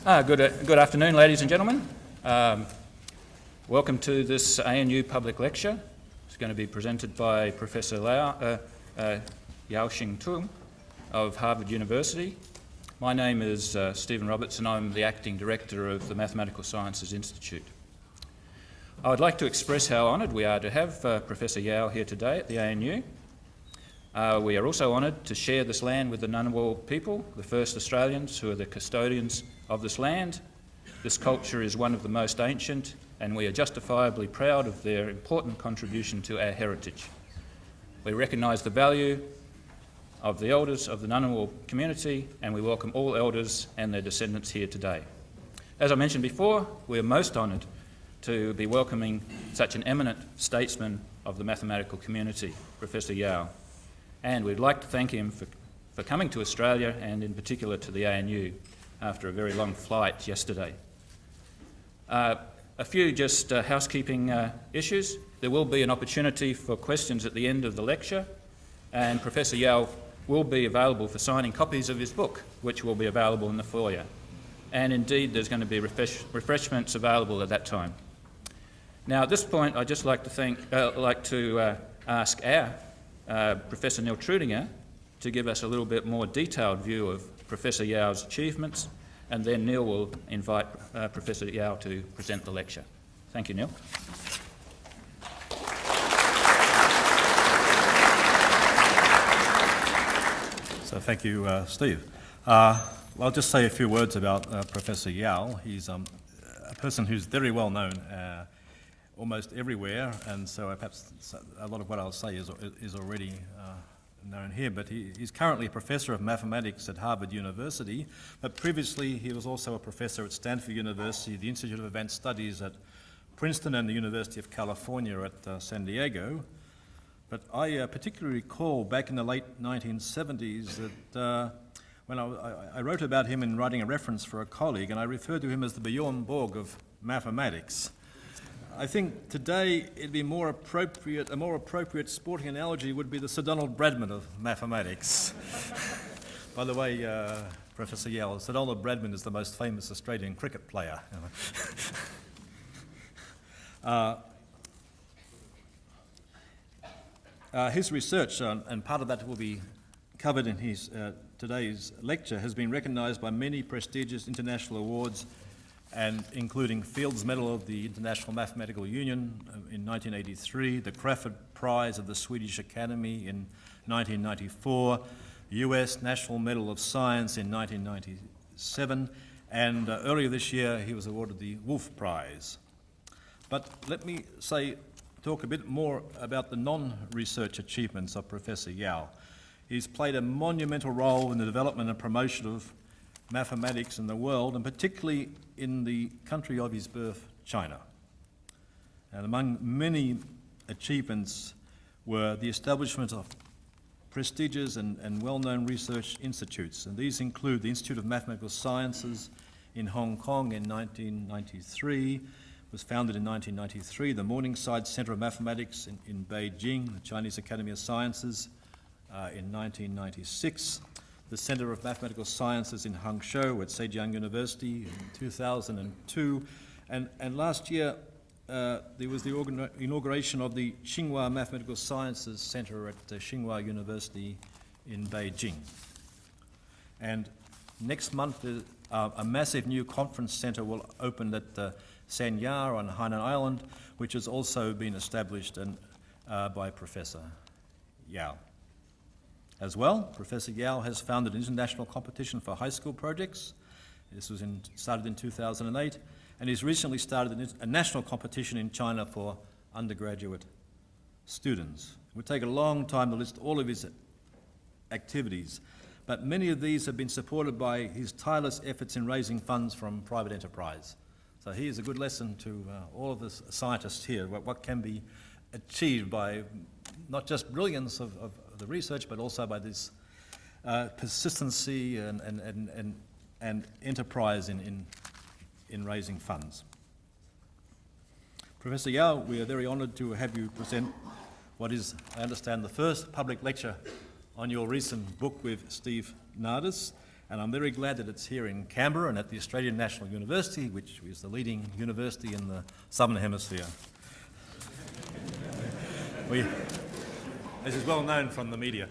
Good afternoon, ladies and gentlemen. Welcome to this ANU public lecture. It's going to be presented by Professor Yau Shing-Tung of Harvard University. My name is Stephen Roberts and I'm the Acting Director of the Mathematical Sciences Institute. I would like to express how honoured we are to have Professor Yau here today at the ANU. We are also honoured to share this land with the Ngunnawal people, the first Australians who are the custodians of this land. This culture is one of the most ancient and we are justifiably proud of their important contribution to our heritage. We recognise the value of the elders of the Ngunnawal community and we welcome all elders and their descendants here today. As I mentioned before, we are most honoured to be welcoming such an eminent statesman of the mathematical community, Professor Yau. And we'd like to thank him for coming to Australia and in particular to the ANU after a very long flight yesterday. A few just housekeeping issues. There will be an opportunity for questions at the end of the lecture and Professor Yau will be available for signing copies of his book, which will be available in the foyer. And indeed there's going to be refreshments available at that time. Now at this point I'd just like to ask our Professor Neil Trudinger to give us a little bit more detailed view of Professor Yau's achievements, and then Neil will invite Professor Yau to present the lecture. Thank you, Neil. So thank you, Steve. I'll just say a few words about Professor Yau. He's a person who's very well known almost everywhere, and so perhaps a lot of what I'll say is already known here, but he's currently a professor of mathematics at Harvard University, but previously he was also a professor at Stanford University, the Institute of Advanced Studies at Princeton and the University of California at San Diego. But I particularly recall back in the late 1970s that when I wrote about him in writing a reference for a colleague, and I referred to him as the Bjorn Borg of mathematics. I think today it'd be a more appropriate sporting analogy would be the Sir Donald Bradman of mathematics. By the way, Professor Yau, Sir Donald Bradman is the most famous Australian cricket player. His research, and part of that will be covered in his today's lecture, has been recognised by many prestigious international awards, and including Fields Medal of the International Mathematical Union in 1983, the Crawford Prize of the Swedish Academy in 1994, US National Medal of Science in 1997, and earlier this year he was awarded the Wolf Prize. But let me talk a bit more about the non-research achievements of Professor Yau. He's played a monumental role in the development and promotion of mathematics in the world, and particularly in the country of his birth, China. And among many achievements were the establishment of prestigious and well-known research institutes, and these include the Institute of Mathematical Sciences in Hong Kong in 1993, was founded in 1993, the Morningside Center of Mathematics in Beijing, the Chinese Academy of Sciences in 1996, the Center of Mathematical Sciences in Hangzhou at Zhejiang University in 2002, and last year there was the inauguration of the Tsinghua Mathematical Sciences Center at Tsinghua University in Beijing. And next month a massive new conference center will open at Sanya on Hainan Island, which has also been established by Professor Yau. As well, Professor Yau has founded an international competition for high school projects. This was started in 2008, and he's recently started a national competition in China for undergraduate students. It would take a long time to list all of his activities, but many of these have been supported by his tireless efforts in raising funds from private enterprise. So here's a good lesson to all of the scientists here, what can be achieved by not just brilliance of the research, but also by this persistency and enterprise in raising funds. Professor Yau, we are very honoured to have you present what is, I understand, the first public lecture on your recent book with Steve Nardis, And I'm very glad that it's here in Canberra and at the Australian National University, which is the leading university in the Southern Hemisphere. This is well known from the media,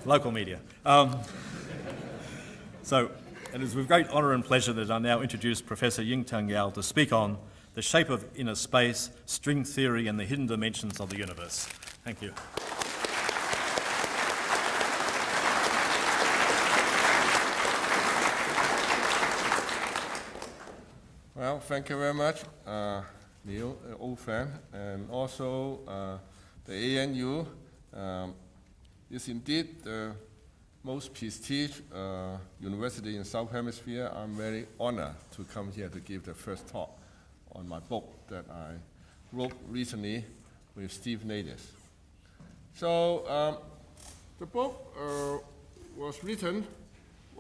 local media. So it is with great honour and pleasure that I now introduce Professor Ying-Tung Yau to speak on the shape of inner space, string theory and the hidden dimensions of the universe. Thank you. Well, thank you very much, Neil, old friend, and also the ANU is indeed the most prestigious university in South Hemisphere. I'm very honored to come here to give the first talk on my book that I wrote recently with Steve Nadis. So the book was written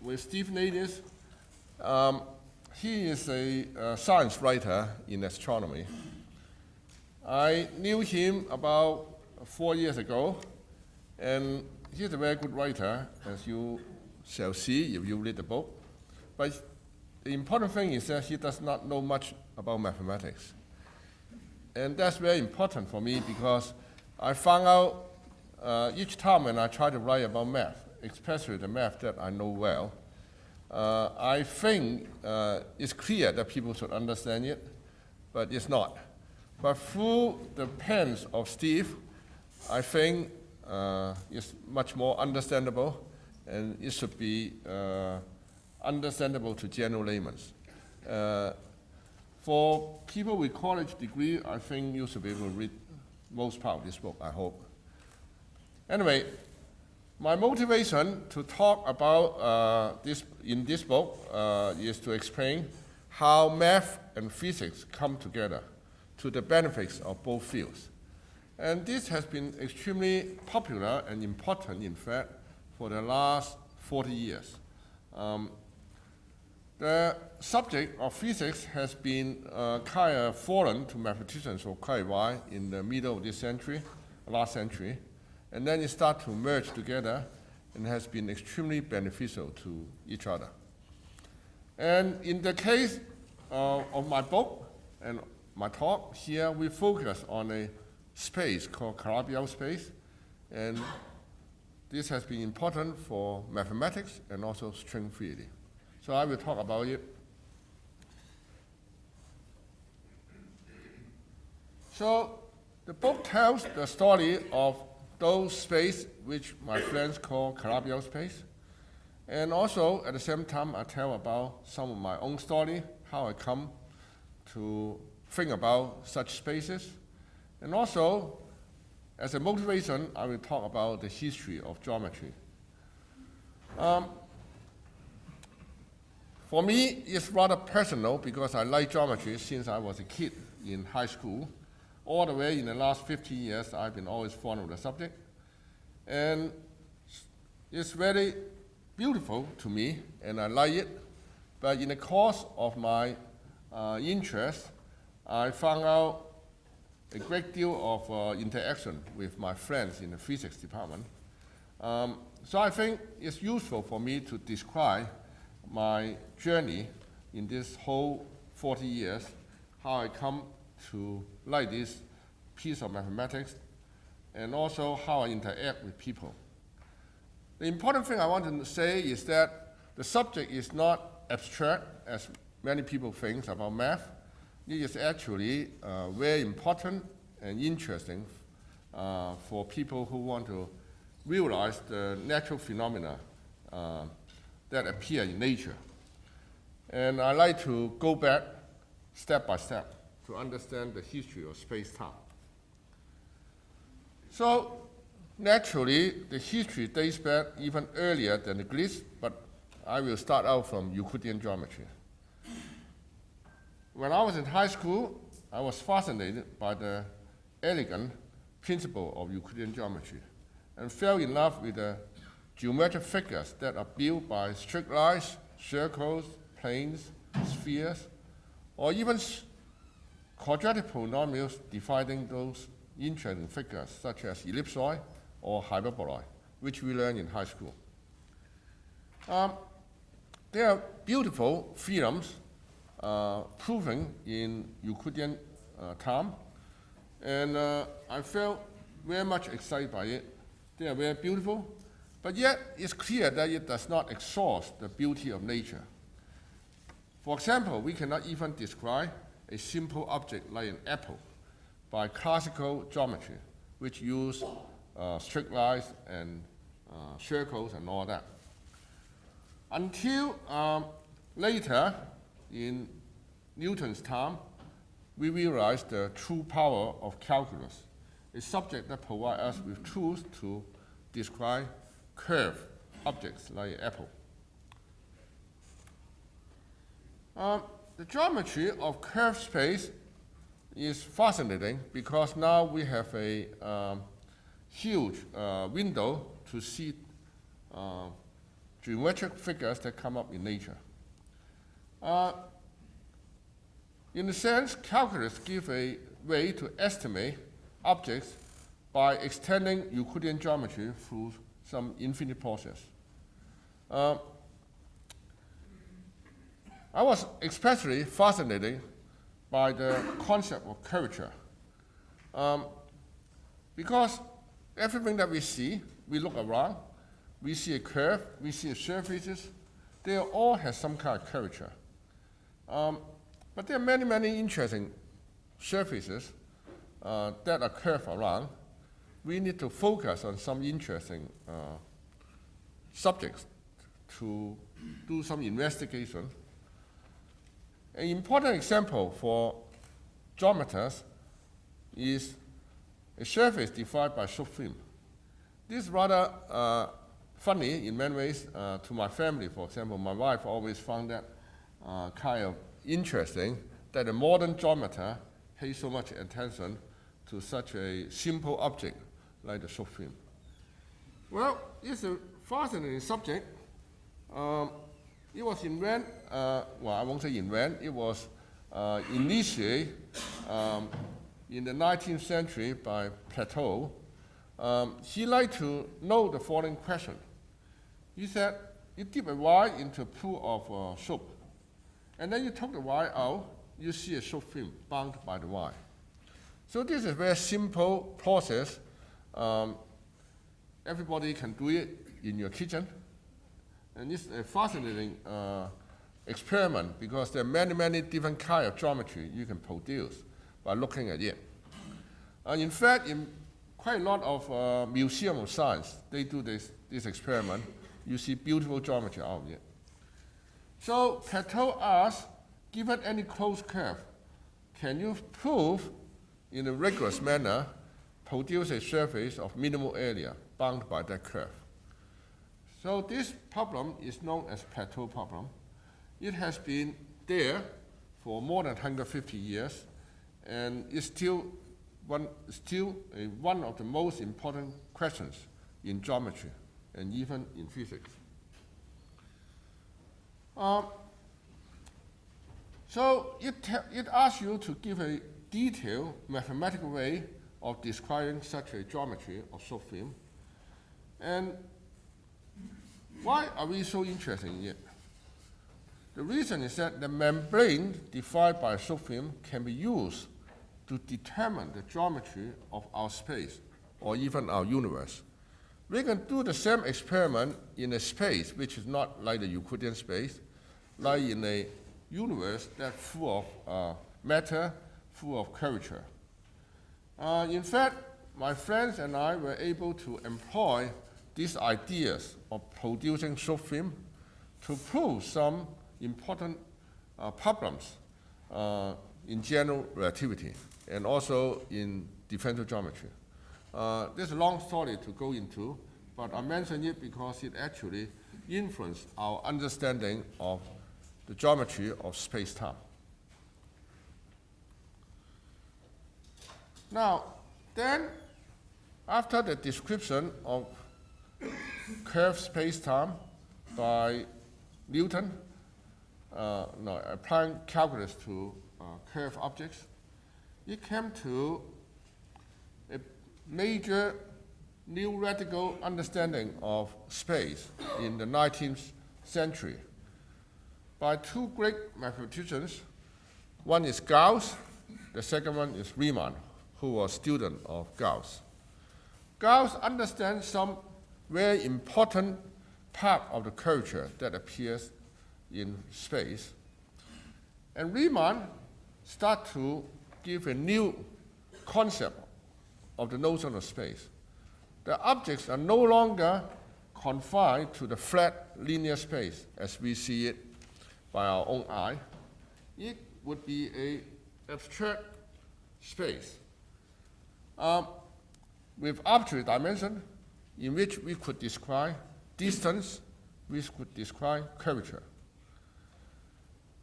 with Steve Nadis. He is a science writer in astronomy. I knew him about 4 years ago, and he's a very good writer, as you shall see if you read the book. But the important thing is that he does not know much about mathematics. And that's very important for me because I found out each time when I try to write about math, especially the math that I know well, I think it's clear that people should understand it, but it's not. But through the pens of Steve, I think it's much more understandable, and it should be understandable to general laymen. For people with college degree, I think you should be able to read most part of this book, I hope. Anyway, my motivation to talk about this in this book is to explain how math and physics come together to the benefits of both fields. And this has been extremely popular and important, in fact, for the last 40 years. The subject of physics has been kind of foreign to mathematicians for quite a while in the middle of this century, last century. And then it started to merge together and has been extremely beneficial to each other. And in the case of my book and my talk here, we focus on a space called Calabi-Yau space. And this has been important for mathematics and also string theory. So I will talk about it. So the book tells the story of those space which my friends call Calabi-Yau space. And also, at the same time, I tell about some of my own story, how I come to think about such spaces. And also, as a motivation, I will talk about the history of geometry. For me, it's rather personal because I like geometry since I was a kid in high school. All the way in the last 50 years, I've been always fond of the subject. And it's very beautiful to me, and I like it. But in the course of my interest, I found out a great deal of interaction with my friends in the physics department. So I think it's useful for me to describe my journey in this whole 40 years, how I come to like this piece of mathematics, and also how I interact with people. The important thing I want to say is that the subject is not abstract, as many people think about math. It is actually very important and interesting for people who want to realize the natural phenomena that appear in nature. And I like to go back step by step to understand the history of space-time. So naturally, the history dates back even earlier than the Greeks, but I will start out from Euclidean geometry. When I was in high school, I was fascinated by the elegant principle of Euclidean geometry and fell in love with the geometric figures that are built by straight lines, circles, planes, spheres, or even quadratic polynomials dividing those interesting figures such as ellipsoid or hyperboloid, which we learned in high school. There are beautiful theorems proven in Euclidean time, and I felt very much excited by it. They are very beautiful, but yet it's clear that it does not exhaust the beauty of nature. For example, we cannot even describe a simple object like an apple by classical geometry, which use straight lines and circles and all that. Until later, in Newton's time, we realized the true power of calculus, a subject that provides us with tools to describe curved objects like an apple. The geometry of curved space is fascinating because now we have a huge window to see geometric figures that come up in nature. In a sense, calculus gives a way to estimate objects by extending Euclidean geometry through some infinite process. I was especially fascinated by the concept of curvature. Because everything that we see, we look around, we see a curve, we see surfaces, they all have some kind of curvature. But there are many, many interesting surfaces that are curved around. We need to focus on some interesting subjects to do some investigation. An important example for geometers is a surface defined by subfilm. This is rather funny in many ways to my family. For example, my wife always found that kind of interesting that a modern geometer pays so much attention to such a simple object like the subfilm. Well, it's a fascinating subject. It was invented, well, I won't say invent, it was initiated in the 19th century by Petal. He liked to know the following question. He said, you dip a Y into a pool of soap, and then you took the Y out, you see a soap film bound by the Y. So this is a very simple process. Everybody can do it in your kitchen. And it's a fascinating experiment because there are many, many different kinds of geometry you can produce by looking at it. In fact, in quite a lot of museums of science, they do this experiment. You see beautiful geometry out of it. So Petal asked, given any closed curve, can you prove in a rigorous manner produce a surface of minimal area bound by that curve? So this problem is known as Petal Problem. It has been there for more than 150 years, and it's still one of the most important questions in geometry and even in physics. So it asks you to give a detailed mathematical way of describing such a geometry of subfilm. And why are we so interested in it? The reason is that the membrane defined by a subfilm can be used to determine the geometry of our space or even our universe. We can do the same experiment in a space which is not like the Euclidean space, like in a universe that's full of matter, full of curvature. In fact, my friends and I were able to employ these ideas of producing subfilm to prove some important problems in general relativity and also in differential geometry. There's a long story to go into, but I mention it because it actually influenced our understanding of the geometry of space-time. Now, then, after the description of curved space-time by Newton, applying calculus to curved objects, it came to a major new radical understanding of space in the 19th century by two great mathematicians. One is Gauss, the second one is Riemann, who was student of Gauss. Gauss understands some very important part of the curvature that appears in space. And Riemann starts to give a new concept of the notion of space. The objects are no longer confined to the flat linear space as we see it by our own eye. It would be an abstract space with arbitrary dimension in which we could describe distance, we could describe curvature.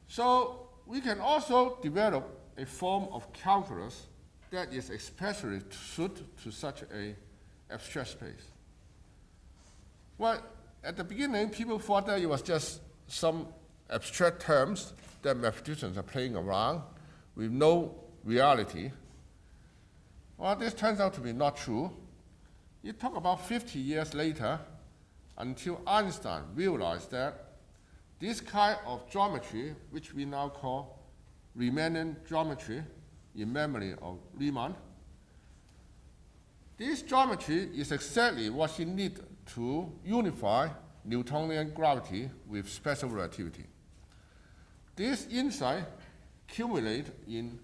So we can also develop a form of calculus that is especially suited to such an abstract space. Well, at the beginning, people thought that it was just some abstract terms that mathematicians are playing around with no reality. Well, this turns out to be not true. It took about 50 years later until Einstein realized that this kind of geometry, which we now call Riemannian geometry in memory of Riemann, this geometry is exactly what he needed to unify Newtonian gravity with special relativity. This insight culminated in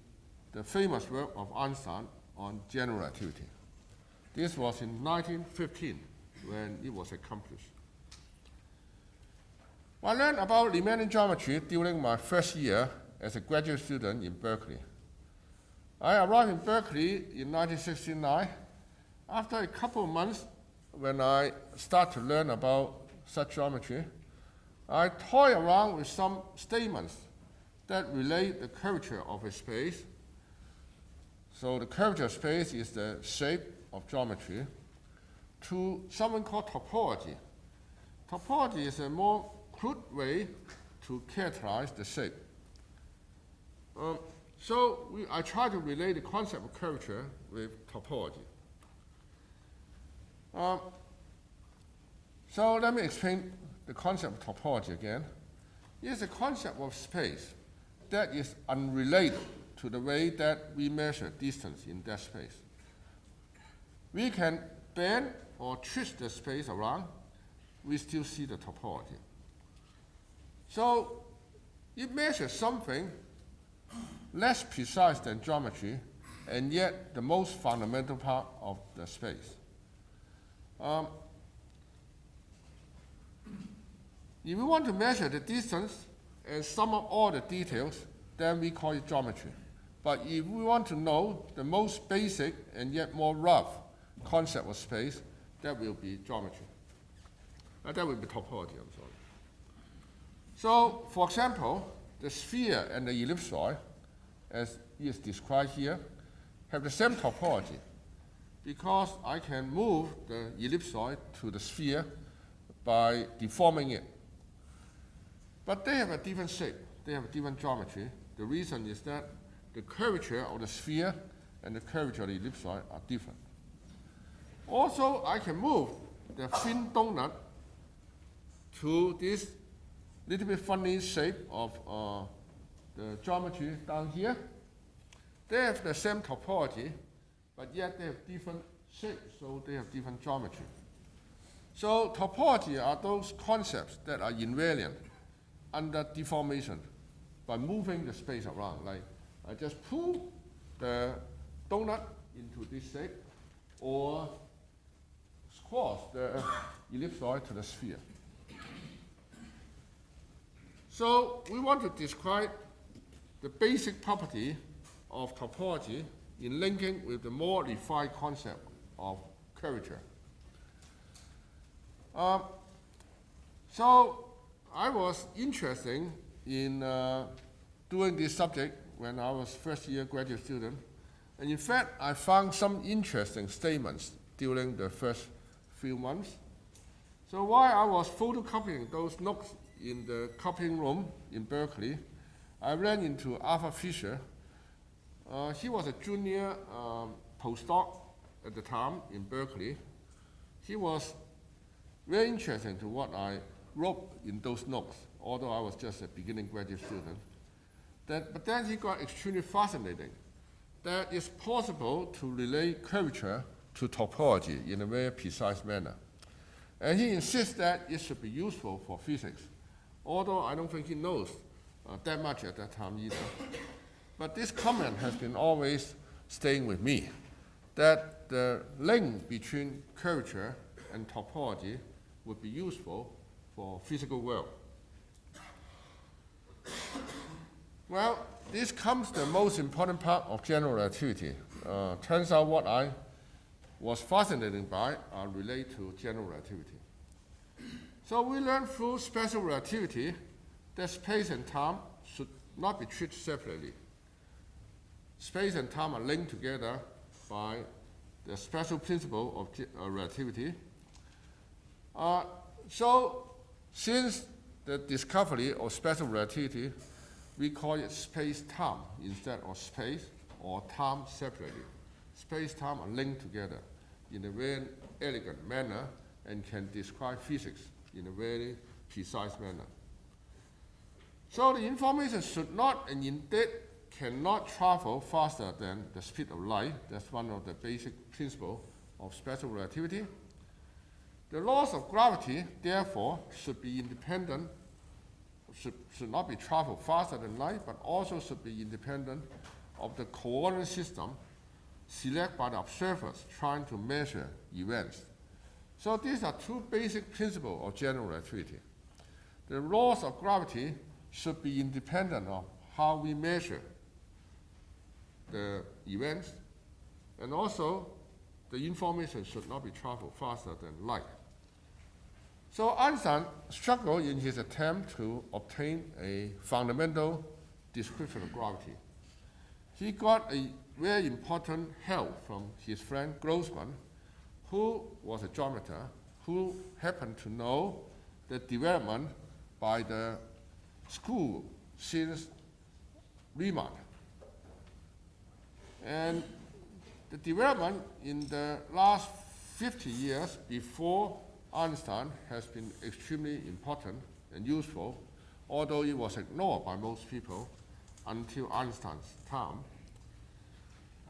the famous work of Einstein on general relativity. This was in 1915 when it was accomplished. I learned about Riemannian geometry during my first year as a graduate student in Berkeley. I arrived in Berkeley in 1969. After a couple of months, when I started to learn about such geometry, I toyed around with some statements that relate the curvature of a space. So the curvature of space is the shape of geometry, to something called topology. Topology is a more crude way to characterize the shape. I try to relate the concept of curvature with topology. So let me explain the concept of topology again. It is a concept of space that is unrelated to the way that we measure distance in that space. We can bend or twist the space around, we still see the topology. So it measures something less precise than geometry, and yet the most fundamental part of the space. If we want to measure the distance and sum up all the details, then we call it geometry. But if we want to know the most basic and yet more rough concept of space, that will be geometry. That will be topology, I'm sorry. So, for example, the sphere and the ellipsoid, as is described here, have the same topology because I can move the ellipsoid to the sphere by deforming it. But they have a different shape, they have a different geometry. The reason is that the curvature of the sphere and the curvature of the ellipsoid are different. Also, I can move the thin donut to this little bit funny shape of the geometry down here. They have the same topology, but yet they have different shapes, so they have different geometry. So topology are those concepts that are invariant under deformation by moving the space around. Like I just pull the donut into this shape or squash the ellipsoid to the sphere. So we want to describe the basic property of topology in linking with the more refined concept of curvature. So I was interested in doing this subject when I was first year graduate student. And in fact, I found some interesting statements during the first few months. So while I was photocopying those notes in the copying room in Berkeley, I ran into Arthur Fisher. He was a junior postdoc at the time in Berkeley. He was very interesting to what I wrote in those notes, although I was just a beginning graduate student. But then he got extremely fascinating that it's possible to relate curvature to topology in a very precise manner. And he insists that it should be useful for physics, although I don't think he knows that much at that time either. But this comment has been always staying with me, that the link between curvature and topology would be useful for physical world. Well, this comes to the most important part of general relativity. Turns out what I was fascinated by relate to general relativity. So we learned through special relativity that space and time should not be treated separately. Space and time are linked together by the special principle of relativity. So since the discovery of special relativity, we call it space-time instead of space or time separately. Space-time are linked together in a very elegant manner and can describe physics in a very precise manner. So the information should not, and indeed cannot, travel faster than the speed of light. That's one of the basic principles of special relativity. The laws of gravity, therefore, should be independent, should not be traveled faster than light, but also should be independent of the coordinate system selected by the observers trying to measure events. So these are two basic principles of general relativity. The laws of gravity should be independent of how we measure the events, and also the information should not be traveled faster than light. So Einstein struggled in his attempt to obtain a fundamental description of gravity. He got a very important help from his friend Grossman, who was a geometer, who happened to know the development by the school since Riemann. And the development in the last 50 years before Einstein has been extremely important and useful, although it was ignored by most people until Einstein's time.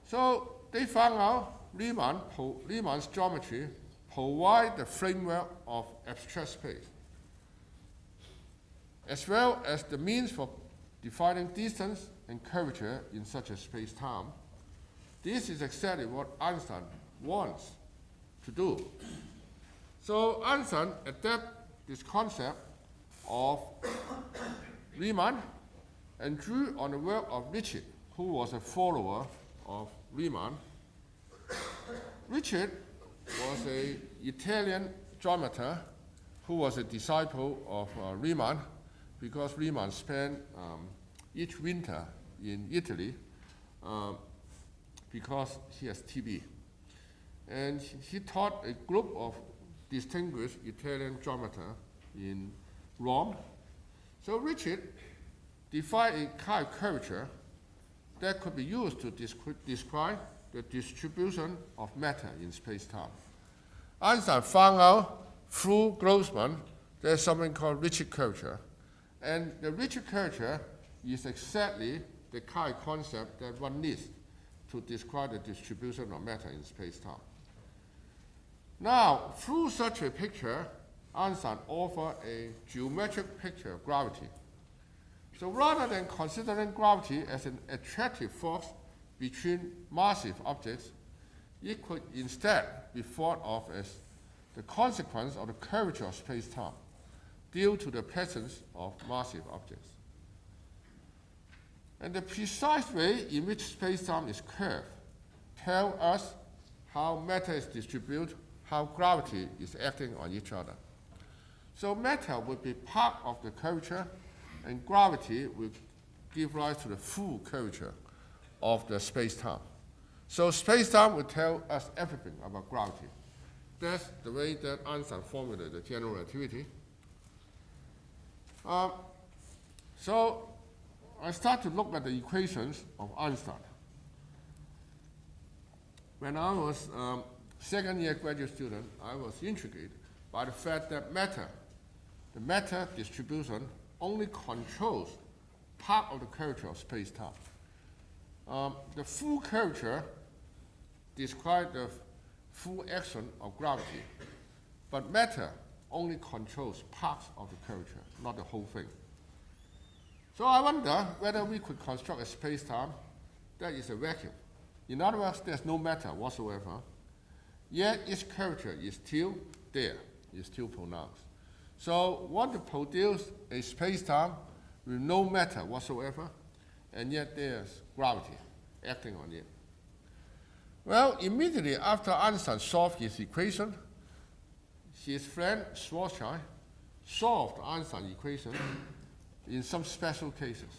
So they found out Riemann's geometry provides the framework of abstract space, as well as the means for defining distance and curvature in such a space-time. This is exactly what Einstein wants to do. So Einstein adapted this concept of Riemann and drew on the work of Richard, who was a follower of Riemann. Richard was an Italian geometer who was a disciple of Riemann, because Riemann spent each winter in Italy because he has TB. And he taught a group of distinguished Italian geometers in Rome. So Richard defined a kind of curvature that could be used to describe the distribution of matter in space-time. Einstein found out through Grossman there's something called Richard curvature. And the Richard curvature is exactly the kind of concept that one needs to describe the distribution of matter in space-time. Now, through such a picture, Einstein offered a geometric picture of gravity. So rather than considering gravity as an attractive force between massive objects, it could instead be thought of as the consequence of the curvature of space-time due to the presence of massive objects. And the precise way in which space-time is curved tells us how matter is distributed, how gravity is acting on each other. So matter would be part of the curvature, and gravity will give rise to the full curvature of the space-time. So space-time will tell us everything about gravity. That's the way that Einstein formulated general relativity. So I start to look at the equations of Einstein. When I was second-year graduate student, I was intrigued by the fact that matter the matter distribution only controls part of the curvature of space-time. The full curvature describes the full action of gravity, but matter only controls parts of the curvature, not the whole thing. So I wonder whether we could construct a space-time that is a vacuum. In other words, there's no matter whatsoever, yet its curvature is still there, is still pronounced. So want to produce a space-time with no matter whatsoever, and yet there's gravity acting on it. Well, immediately after Einstein solved his equation, his friend Schwarzschild solved Einstein's equation in some special cases.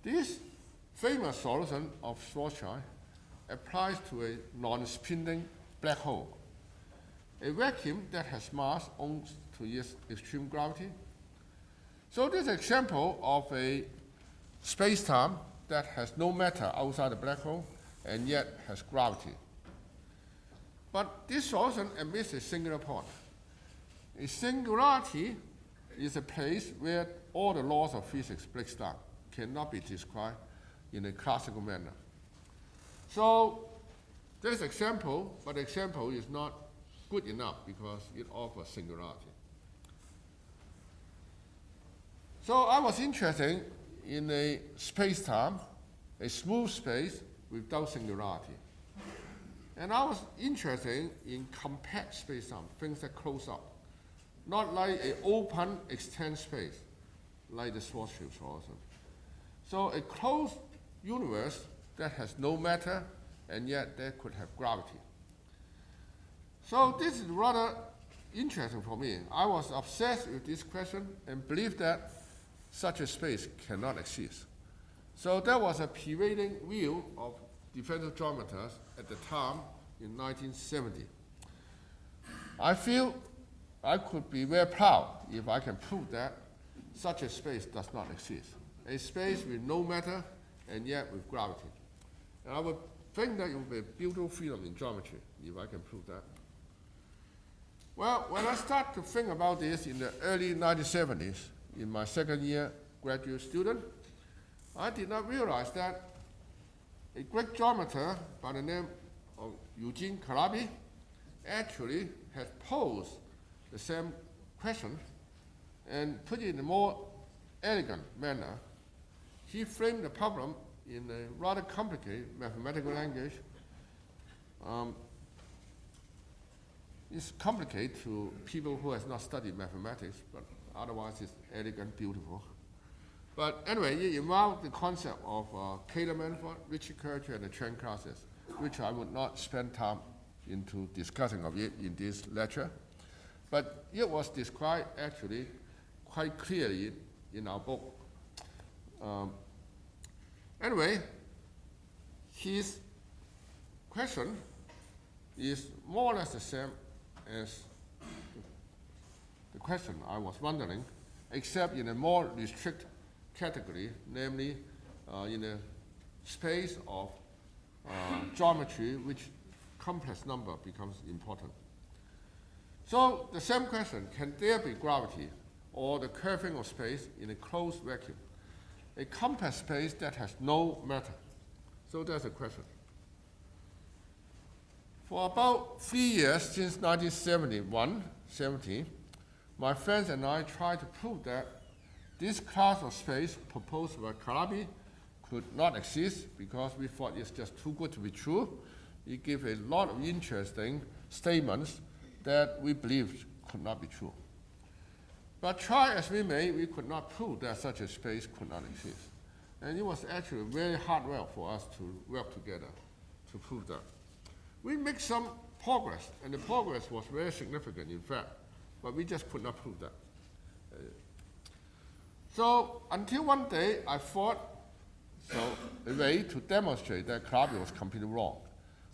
This famous solution of Schwarzschild applies to a non-spinning black hole, a vacuum that has mass owing to its extreme gravity. So this example of a space-time that has no matter outside the black hole and yet has gravity. But this solution admits a singular point. A singularity is a place where all the laws of physics break down, cannot be described in a classical manner. So this example, but the example is not good enough because it offers singularity. So I was interested in a space-time, a smooth space without singularity. And I was interested in compact space-time, things that close up, not like an open extended space, like the Schwarzschild solution. So a closed universe that has no matter, and yet that could have gravity. So this is rather interesting for me. I was obsessed with this question and believed that such a space cannot exist. So that was a prevailing view of differential geometers at the time in 1970. I feel I could be very proud if I can prove that such a space does not exist. A space with no matter and yet with gravity. And I would think that it would be a beautiful freedom in geometry if I can prove that. Well, when I started to think about this in the early 1970s, in my second year graduate student, I did not realize that a Greek geometer by the name of Eugene Calabi actually had posed the same question and put it in a more elegant manner. He framed the problem in a rather complicated mathematical language. It's complicated to people who have not studied mathematics, but otherwise it's elegant, beautiful. But anyway, it involved the concept of Taylor manifold, Ritchie curvature, and the Chern classes, which I would not spend time into discussing of it in this lecture. But it was described actually quite clearly in our book. Anyway, his question is more or less the same as the question I was wondering, except in a more restricted category, namely in a space of geometry which complex number becomes important. So the same question, can there be gravity or the curving of space in a closed vacuum? A complex space that has no matter. So that's a question. For about 3 years, since 1971-70, my friends and I tried to prove that this class of space proposed by Calabi could not exist because we thought it's just too good to be true. It gave a lot of interesting statements that we believed could not be true. But try as we may, we could not prove that such a space could not exist. And it was actually very hard work for us to work together to prove that. We made some progress, and the progress was very significant, in fact, but we just could not prove that. So until one day, I thought a way to demonstrate that Calabi was completely wrong.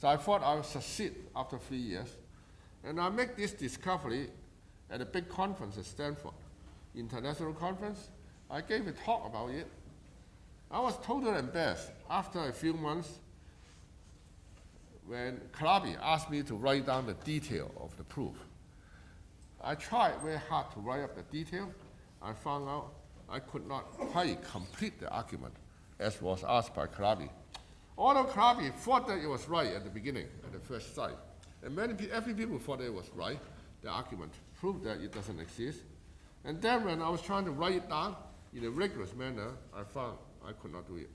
So I thought I would succeed after 3 years, and I make this discovery at a big conference at Stanford, international conference. I gave a talk about it. I was totally embarrassed after a few months when Calabi asked me to write down the detail of the proof. I tried very hard to write up the detail. I found out I could not quite complete the argument as was asked by Calabi. Although Calabi thought that it was right at the beginning, at the first sight, and every people thought it was right, the argument proved that it doesn't exist. And then when I was trying to write it down in a rigorous manner, I found I could not do it.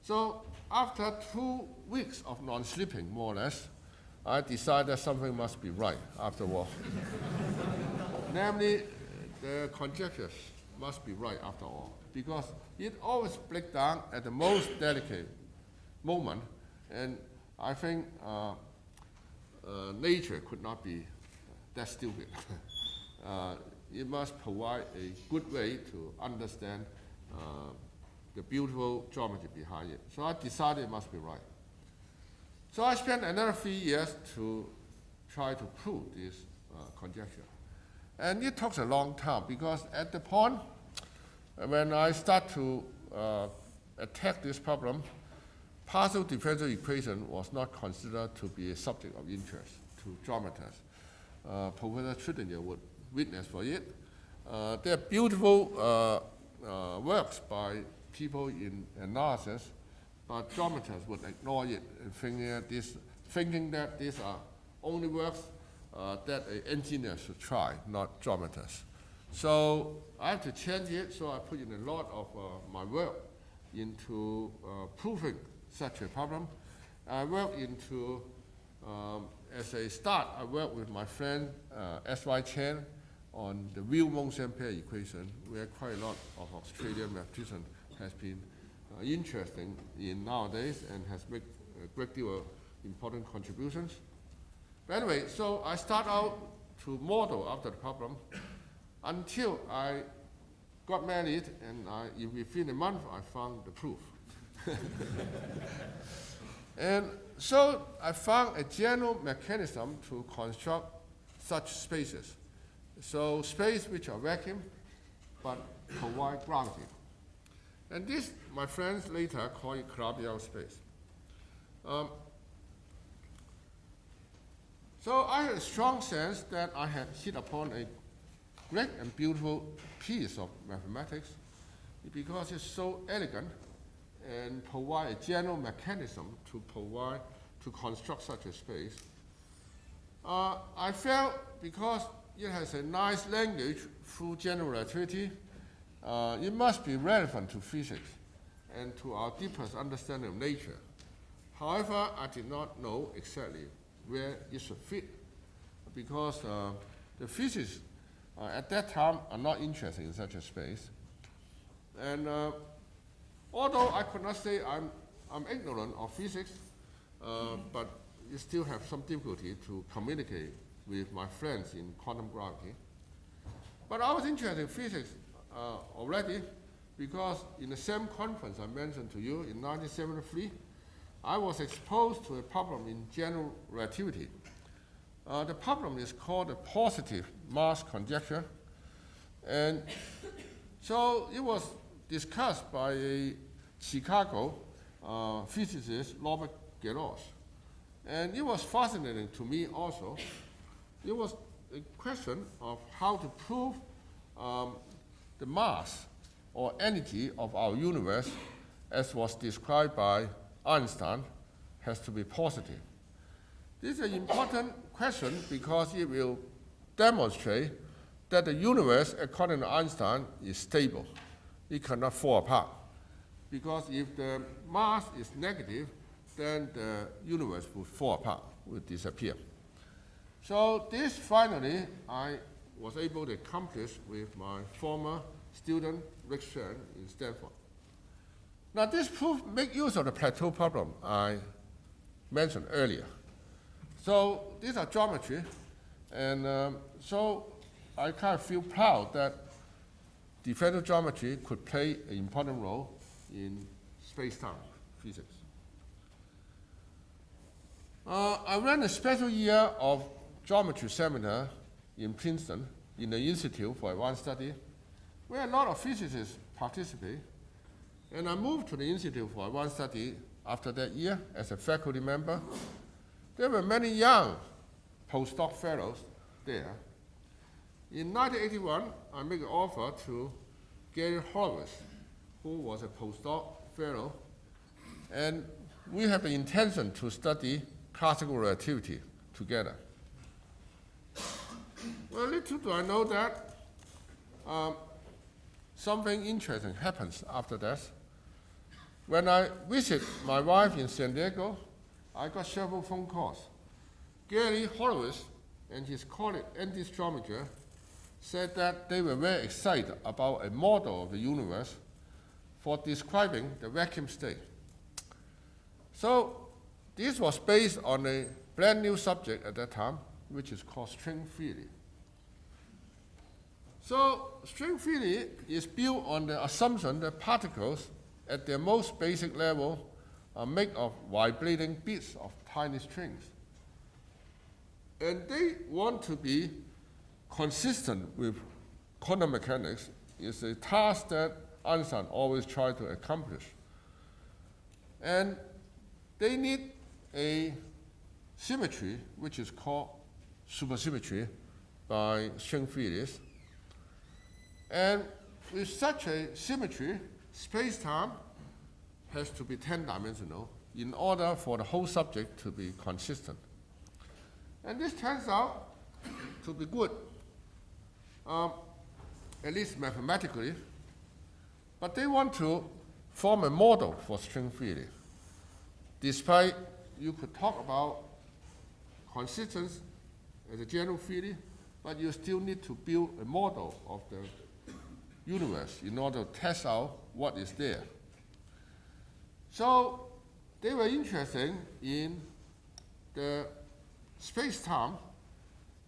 So after 2 weeks of non-sleeping, more or less, I decided something must be right after all. Namely, the conjectures must be right after all, because it always breaks down at the most delicate moment, and I think nature could not be that stupid. It must provide a good way to understand the beautiful geometry behind it. So I decided it must be right. So I spent another 3 years to try to prove this conjecture. And it took a long time, because at the point when I start to attack this problem, partial differential equation was not considered to be a subject of interest to geometers. Professor Schuttinger would witness for it. There are beautiful works by people in analysis, but geometers would ignore it and thinking that these are only works that an engineer should try, not geometers. So I have to change it, so I put in a lot of my work into proving such a problem. I work into, as a start, I work with my friend S.Y. Chen on the real motion pair equation, where quite a lot of Australian mathematicians has been interesting in nowadays and has made a great deal of important contributions. But anyway, so I start out to model after the problem until I got married, and within a month I found the proof. And so I found a general mechanism to construct such spaces. So space which are vacuum, but provide grounding. And this, my friends later call it Calabi-Yau space. So I had a strong sense that I had hit upon a great and beautiful piece of mathematics, because it's so elegant and provide a general mechanism to construct such a space. I felt because it has a nice language through general relativity, it must be relevant to physics and to our deepest understanding of nature. However, I did not know exactly where it should fit, because the physicists at that time are not interested in such a space. And although I could not say I'm ignorant of physics, but you still have some difficulty to communicate with my friends in quantum gravity. But I was interested in physics already, because in the same conference I mentioned to you in 1973, I was exposed to a problem in general relativity. The problem is called the positive mass conjecture. And so it was discussed by a Chicago physicist, Robert Garros. And it was fascinating to me also. It was a question of how to prove the mass or energy of our universe, as was described by Einstein, has to be positive. This is an important question because it will demonstrate that the universe, according to Einstein, is stable. It cannot fall apart. Because if the mass is negative, then the universe will fall apart, will disappear. So this finally I was able to accomplish with my former student, Rick Shern, in Stanford. Now this proof makes use of the Petal Problem I mentioned earlier. So these are geometry, and so I kind of feel proud that differential geometry could play an important role in space-time physics. I ran a special year of geometry seminar in Princeton in the Institute for Advanced Study, where a lot of physicists participate. And I moved to the Institute for Advanced Study after that year as a faculty member. There were many young postdoc fellows there. In 1981, I made an offer to Gary Horowitz, who was a postdoc fellow, and we have the intention to study classical relativity together. Well, little do I know that something interesting happens after that. When I visit my wife in San Diego, I got several phone calls. Gary Horowitz and his colleague, Andy Strominger, said that they were very excited about a model of the universe for describing the vacuum state. So this was based on a brand new subject at that time, which is called string theory. So string theory is built on the assumption that particles at their most basic level are made of vibrating bits of tiny strings. And they want to be consistent with quantum mechanics. Is a task that Einstein always tried to accomplish. And they need a symmetry, which is called supersymmetry by string theorists. And with such a symmetry, space-time has to be 10-dimensional in order for the whole subject to be consistent. And this turns out to be good, at least mathematically. But they want to form a model for string theory. Despite you could talk about consistency as a general theory, but you still need to build a model of the universe in order to test out what is there. So they were interested in the space-time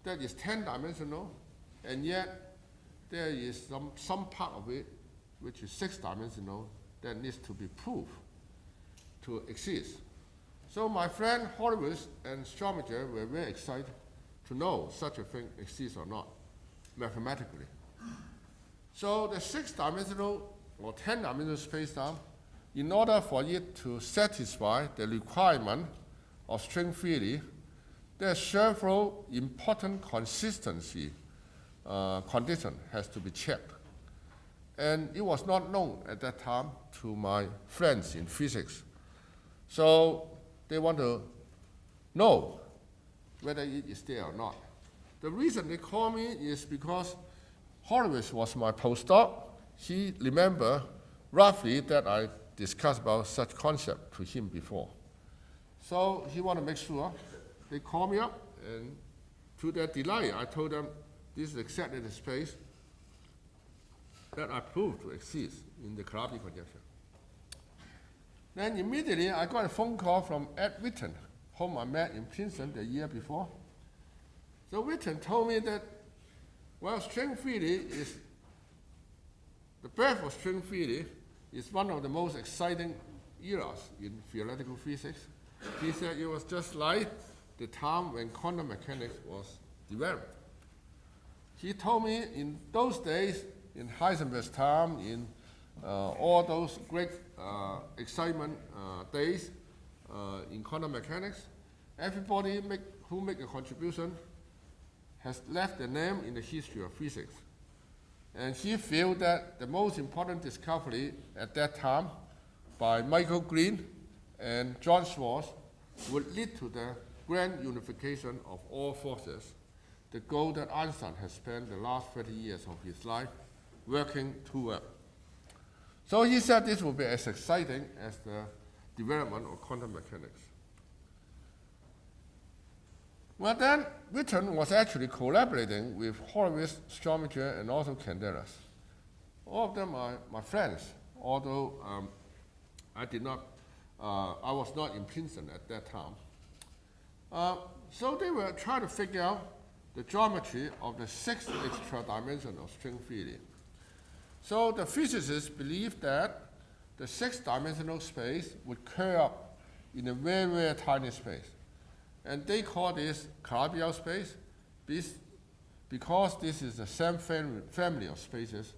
that is 10-dimensional, and yet there is some part of it which is 6-dimensional that needs to be proved to exist. So my friend Horowitz and Strominger were very excited to know such a thing exists or not, mathematically. So the 6-dimensional or 10-dimensional space-time, in order for it to satisfy the requirement of string theory, there are several important consistency conditions has to be checked. And it was not known at that time to my friends in physics. So they want to know whether it is there or not. The reason they call me is because Horowitz was my postdoc. He remembered roughly that I discussed about such concept to him before. So he wanted to make sure. They called me up, and to their delight, I told them this is exactly the space that I proved to exist in the Calabi conjecture. Then immediately I got a phone call from Ed Witten, whom I met in Princeton the year before. So Witten told me that, well, string theory is, the birth of string theory is one of the most exciting eras in theoretical physics. He said it was just like the time when quantum mechanics was developed. He told me in those days, in Heisenberg's time, in all those great excitement days in quantum mechanics, everybody who make a contribution has left a name in the history of physics. And he felt that the most important discovery at that time by Michael Green and John Schwarz would lead to the grand unification of all forces, the goal that Einstein has spent the last 30 years of his life working toward. So he said this would be as exciting as the development of quantum mechanics. Well, then Witten was actually collaborating with Horowitz, Strominger, and also Candelas. All of them are my friends, although I was not in Princeton at that time. So they were trying to figure out the geometry of the 6th extra dimension of string theory. So the physicists believed that the 6th-dimensional space would curve up in a very, very tiny space. And they call this Calabi-Yau space because this is the same family of spaces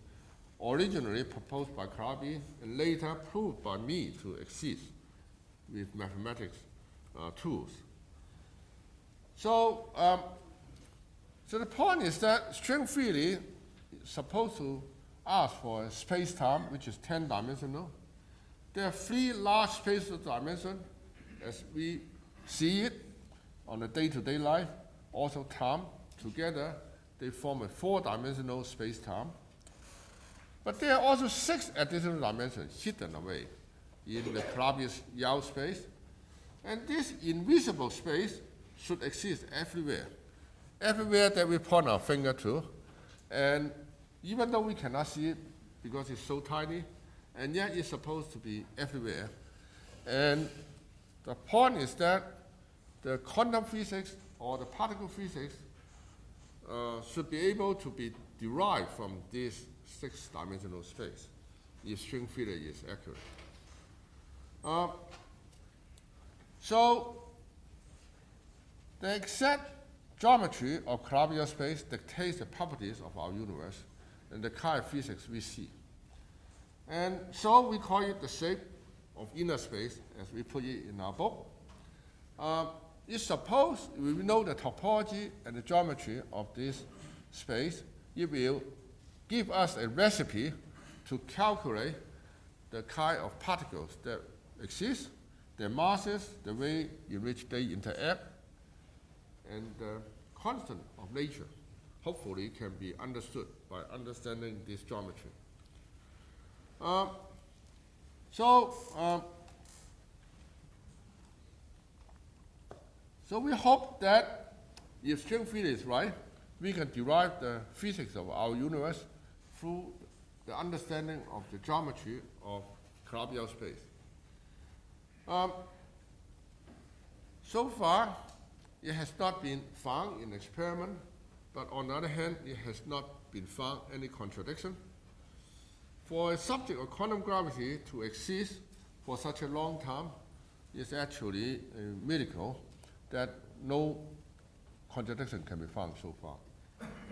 originally proposed by Calabi and later proved by me to exist with mathematics tools. So So the point is that string theory is supposed to ask for a space-time which is 10-dimensional. There are three large spatial dimensions as we see it on a day-to-day life, also time. Together, they form a 4-dimensional space-time. But there are also 6 additional dimensions hidden away in the Calabi-Yau space. And this invisible space should exist everywhere. Everywhere that we point our finger to. And even though we cannot see it because it's so tiny, and yet it's supposed to be everywhere. And the point is that the quantum physics or the particle physics should be able to be derived from this 6-dimensional space if string theory is accurate. So the exact geometry of Calabi-Yau space dictates the properties of our universe and the kind of physics we see. And so we call it the shape of inner space, as we put it in our book. If suppose we know the topology and the geometry of this space, it will give us a recipe to calculate the kind of particles that exist, their masses, the way in which they interact, and the constant of nature, hopefully can be understood by understanding this geometry. So we hope that if string theory is right, we can derive the physics of our universe through the understanding of the geometry of Calabi-Yau space. So far, it has not been found in experiment, but on the other hand, it has not been found any contradiction. For a subject of quantum gravity to exist for such a long time is actually a miracle that no contradiction can be found so far.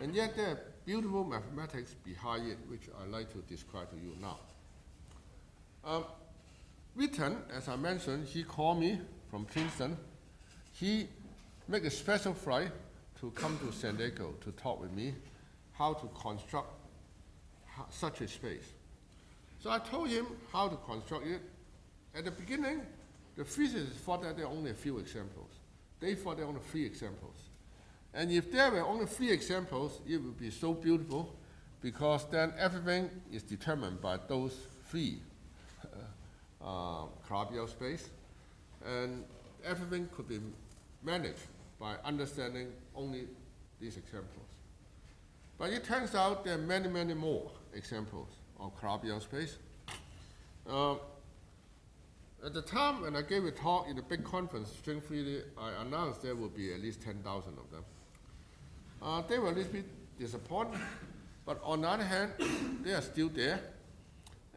And yet there are beautiful mathematics behind it, which I'd like to describe to you now. Witten, as I mentioned, he called me from Princeton. He made a special flight to come to San Diego to talk with me how to construct such a space. So I told him how to construct it. At the beginning, the physicists thought that there are only a few examples. They thought there were only 3 examples. And if there were only 3 examples, it would be so beautiful because then everything is determined by those 3 Calabi-Yau space. And everything could be managed by understanding only these examples. But it turns out there are many, many more examples of Calabi-Yau space. At the time when I gave a talk in a big conference, string theory, I announced there would be at least 10,000 of them. They were a little bit disappointed, but on the other hand, they are still there.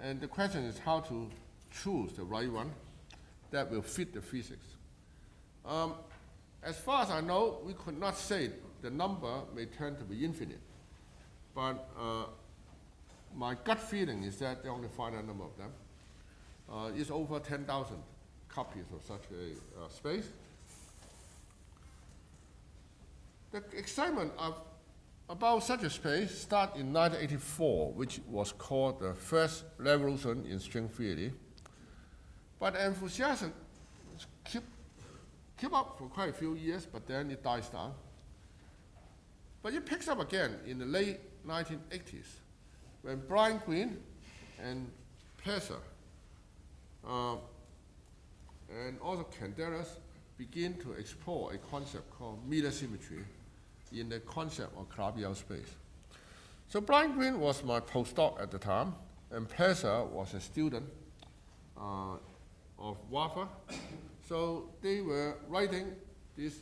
And the question is how to choose the right one that will fit the physics. As far as I know, we could not say the number may turn to be infinite, but my gut feeling is that there are only a finite number of them. It's over 10,000 copies of such a space. The excitement about such a space started in 1984, which was called the first revolution in string theory. But enthusiasm keep up for quite a few years, but then it dies down. But it picks up again in the late 1980s, when Brian Greene and Placer and also Candelas begin to explore a concept called meter symmetry in the concept of Calabi-Yau space. So Brian Greene was my postdoc at the time, and Placer was a student of WAFA. So they were writing this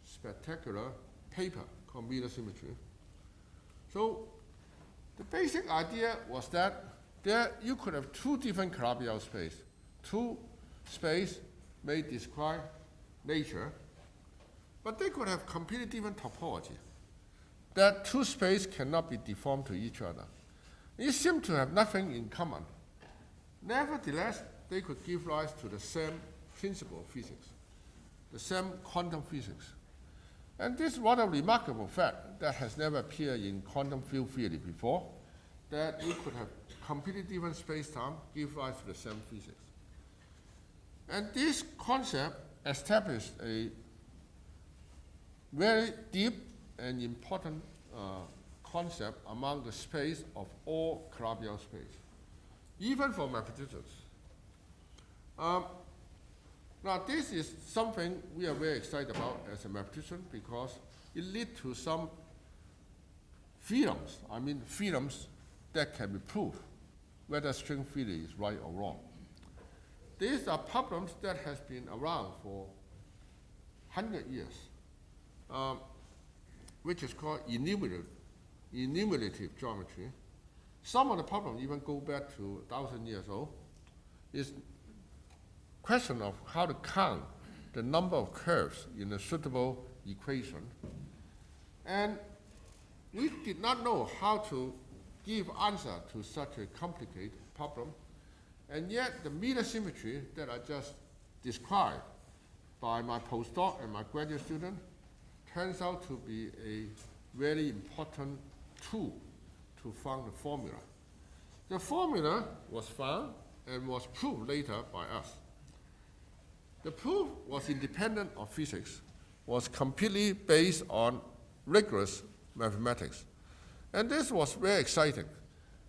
spectacular paper called meter symmetry. So the basic idea was that you could have 2 different Calabi-Yau space. 2 space may describe nature, but they could have completely different topology. That 2 space cannot be deformed to each other. It seemed to have nothing in common. Nevertheless, they could give rise to the same principle of physics, the same quantum physics. And this rather remarkable fact that has never appeared in quantum field theory before, that you could have completely different space-time give rise to the same physics. And this concept established a very deep and important concept among the space of all Calabi-Yau space, even for mathematicians. Now, this is something we are very excited about as a mathematician because it leads to some theorems, theorems that can be proved whether string theory is right or wrong. These are problems that has been around for 100 years, which is called enumerative geometry. Some of the problems even go back to 1,000 years old. It's question of how to count the number of curves in a suitable equation. And we did not know how to give answer to such a complicated problem. And yet the meter symmetry that I just described by my postdoc and my graduate student turns out to be a very important tool to find the formula. The formula was found and was proved later by us. The proof was independent of physics, was completely based on rigorous mathematics. And this was very exciting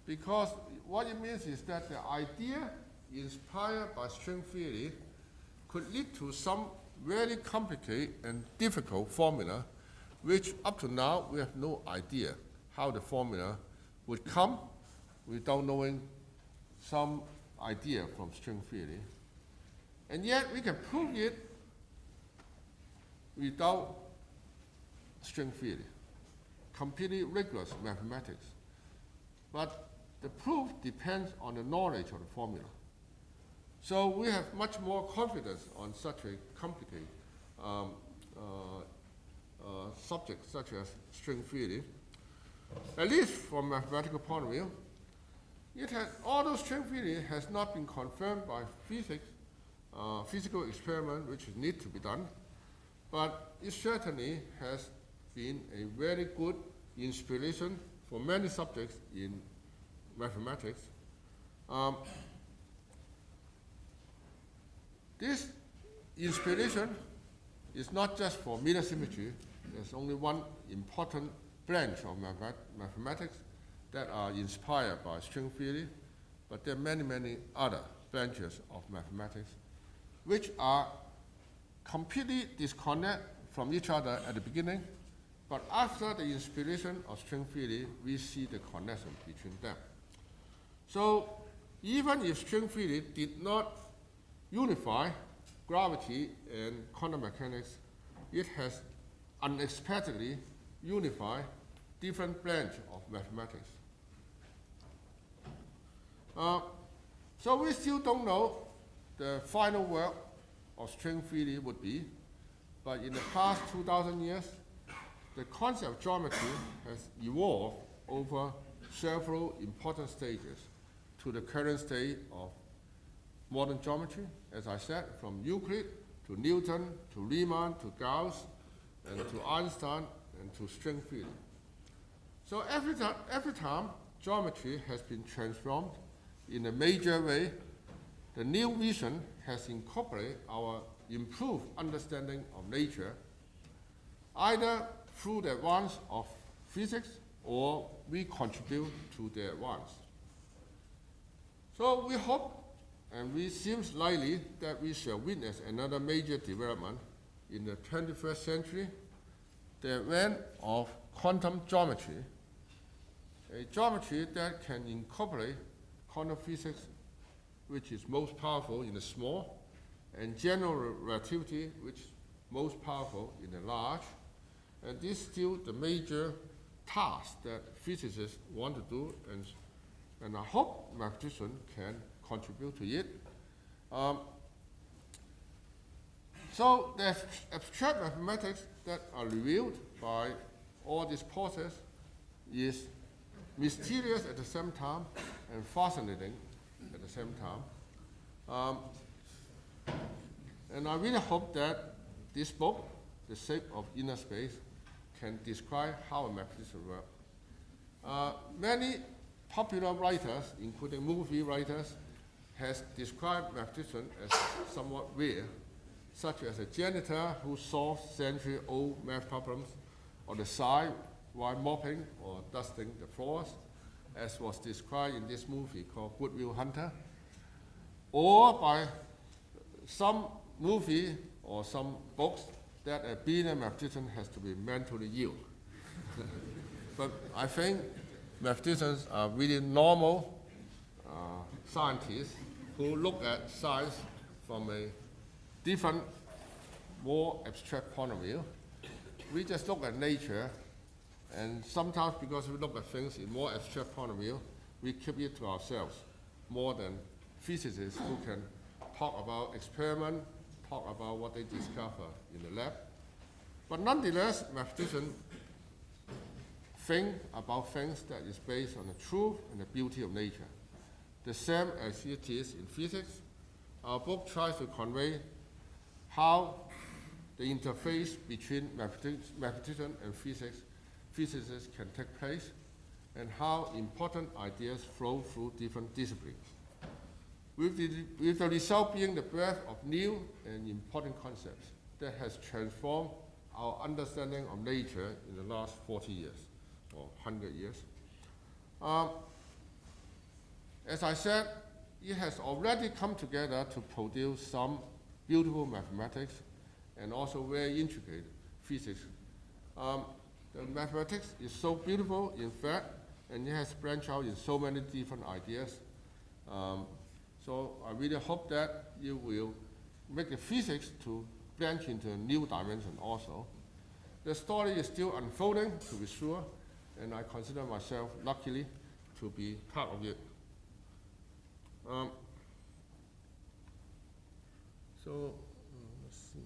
because what it means is that the idea inspired by string theory could lead to some very complicated and difficult formula, which up to now we have no idea how the formula would come without knowing some idea from string theory. And yet we can prove it without string theory, completely rigorous mathematics. But the proof depends on the knowledge of the formula. So we have much more confidence on such a complicated subject such as string theory. At least from a mathematical point of view, although string theory has not been confirmed by physical experiment which need to be done, but it certainly has been a very good inspiration for many subjects in mathematics. This inspiration is not just for meter symmetry. There's only one important branch of mathematics that are inspired by string theory, but there are many, many other branches of mathematics which are completely disconnected from each other at the beginning, but after the inspiration of string theory, we see the connection between them. So even if string theory did not unify gravity and quantum mechanics, it has unexpectedly unified different branches of mathematics. So we still don't know the final work of string theory would be, but in the past 2,000 years, the concept of geometry has evolved over several important stages to the current state of modern geometry, as I said, from Euclid to Newton to Riemann to Gauss and to Einstein and to string theory. So every time geometry has been transformed in a major way, the new vision has incorporated our improved understanding of nature, either through the advance of physics or we contribute to the advance. So we hope and it seems likely that we shall witness another major development in the 21st century, the advent of quantum geometry, a geometry that can incorporate quantum physics, which is most powerful in the small, and general relativity, which is most powerful in the large. And this is still the major task that physicists want to do, and I hope mathematicians can contribute to it. So the abstract mathematics that are revealed by all this process is mysterious at the same time and fascinating at the same time. And I really hope that this book the shape of inner space, can describe how a mathematician works. Many popular writers, including movie writers, has described mathematicians as somewhat weird, such as a janitor who solves century-old math problems on the side while mopping or dusting the floors, as was described in this movie called Good Will Hunter, or by some movie or some books that a billionaire mathematician has to be mentally ill. But I think mathematicians are really normal scientists who look at science from a different, more abstract point of view. We just look at nature, and sometimes because we look at things in more abstract point of view, we keep it to ourselves more than physicists who can talk about experiment, talk about what they discover in the lab. But nonetheless, mathematicians think about things that is based on the truth and the beauty of nature, the same as it is in physics. Our book tries to convey how the interface between mathematicians and physicists can take place, and how important ideas flow through different disciplines, with the result being the breadth of new and important concepts that has transformed our understanding of nature in the last 40 years or 100 years. As I said, it has already come together to produce some beautiful mathematics and also very intricate physics. The mathematics is so beautiful, in fact, and it has branched out in so many different ideas. So I really hope that you will make the physics to branch into a new dimension also. The story is still unfolding, to be sure, and I consider myself luckily to be part of it. Let's see.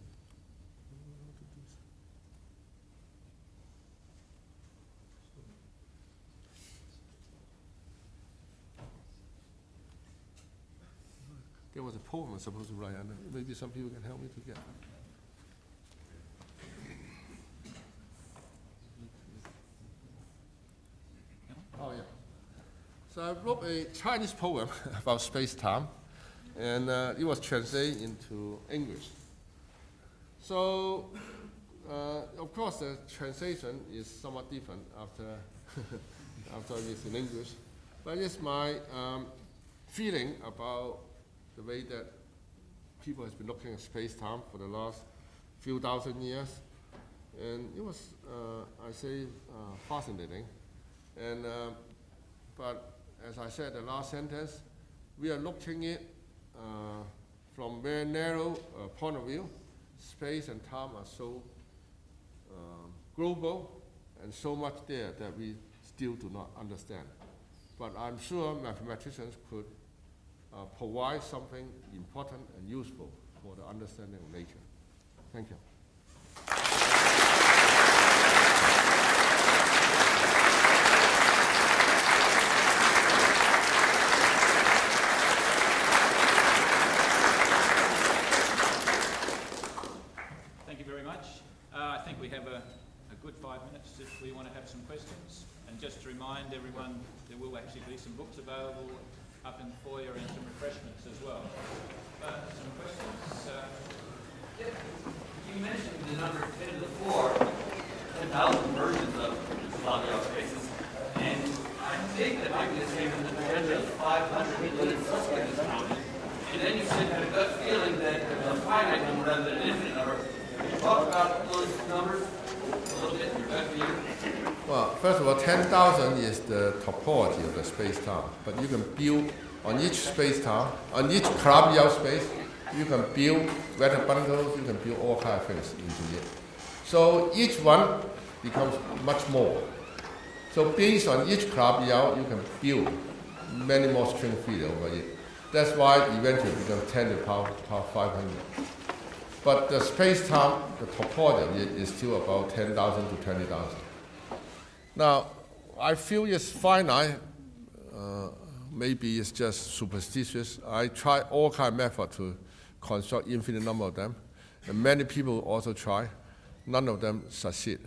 There was a poem I was supposed to write, and maybe some people can help me to get. Oh yeah. So I wrote a Chinese poem about space-time, and it was translated into English. So, of course, the translation is somewhat different after it's in English, but it's my feeling about the way that people has been looking at space-time for the last few thousand years, and it was, I say, fascinating. And but as I said, the last sentence, we are looking at it from very narrow point of view. Space and time are so global and so much there that we still do not understand. But I'm sure mathematicians could provide something important and useful for the understanding of nature. Thank you. Thank you very much. I think we have a good 5 minutes if we want to have some questions. And just to remind everyone, there will actually be some books available up in the foyer and some refreshments as well. Some questions? You mentioned the number 10 to the 4, 10,000 versions of Calabi-Yau spaces, and I think that might be the same as the 10 to 500 million suspects counted. And then you said you had a gut feeling that there's a finite number rather than an infinite number. Can you talk about those numbers a little bit, your gut feeling? Well, first of all, 10,000 is the topology of the space-time, but you can build on each space-time, on each Calabi-Yau space, you can build vector bundles, you can build all kinds of things into it. So each one becomes much more. So based on each Calabi-Yau, you can build many more string fields over it. That's why eventually it becomes 10 to the power 500. But the space-time, the topology of it is still about 10,000 to 20,000. Now, I feel it's finite. Maybe it's just superstitious. I try all kind of methods to construct infinite number of them, and many people also try. none of them succeed.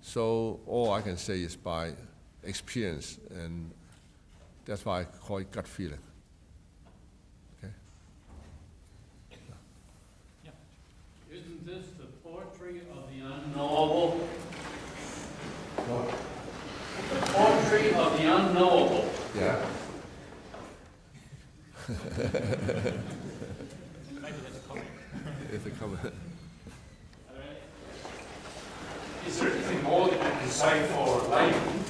So all I can say is by experience, and that's why I call it gut feeling. Okay? Isn't this the poetry of the unknowable? What? The poetry of the unknowable. Yeah. Maybe that's a comment. It's a comment. Is there anything more that you can say for a layman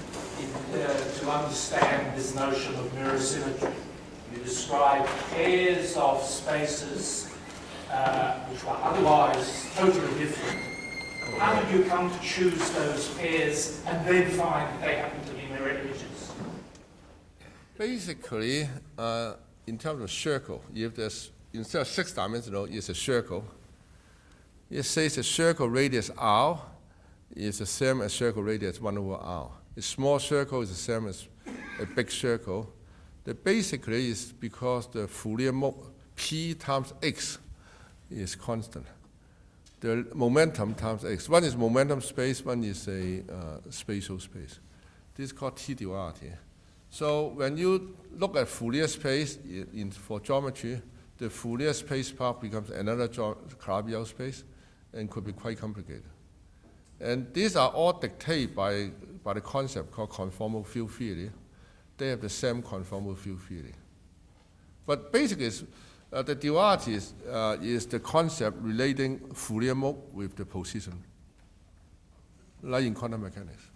to understand this notion of mirror symmetry? You describe pairs of spaces which were otherwise totally different. How did you come to choose those pairs and then find that they happen to be mirror images? Basically, in terms of circle, if there's, instead of 6-dimensional, it's a circle. It says a circle radius r is the same as circle radius 1 over r. A small circle is the same as a big circle. That basically is because the Fourier mode p times x is constant. The momentum times x. One is momentum space, one is a spatial space. This is called T duality. So when you look at Fourier space for geometry, the Fourier space part becomes another Calabi-Yau space and could be quite complicated. And these are all dictated by the concept called conformal field theory. They have the same conformal field theory. But basically, the duality is the concept relating Fourier mode with the position, like in quantum mechanics.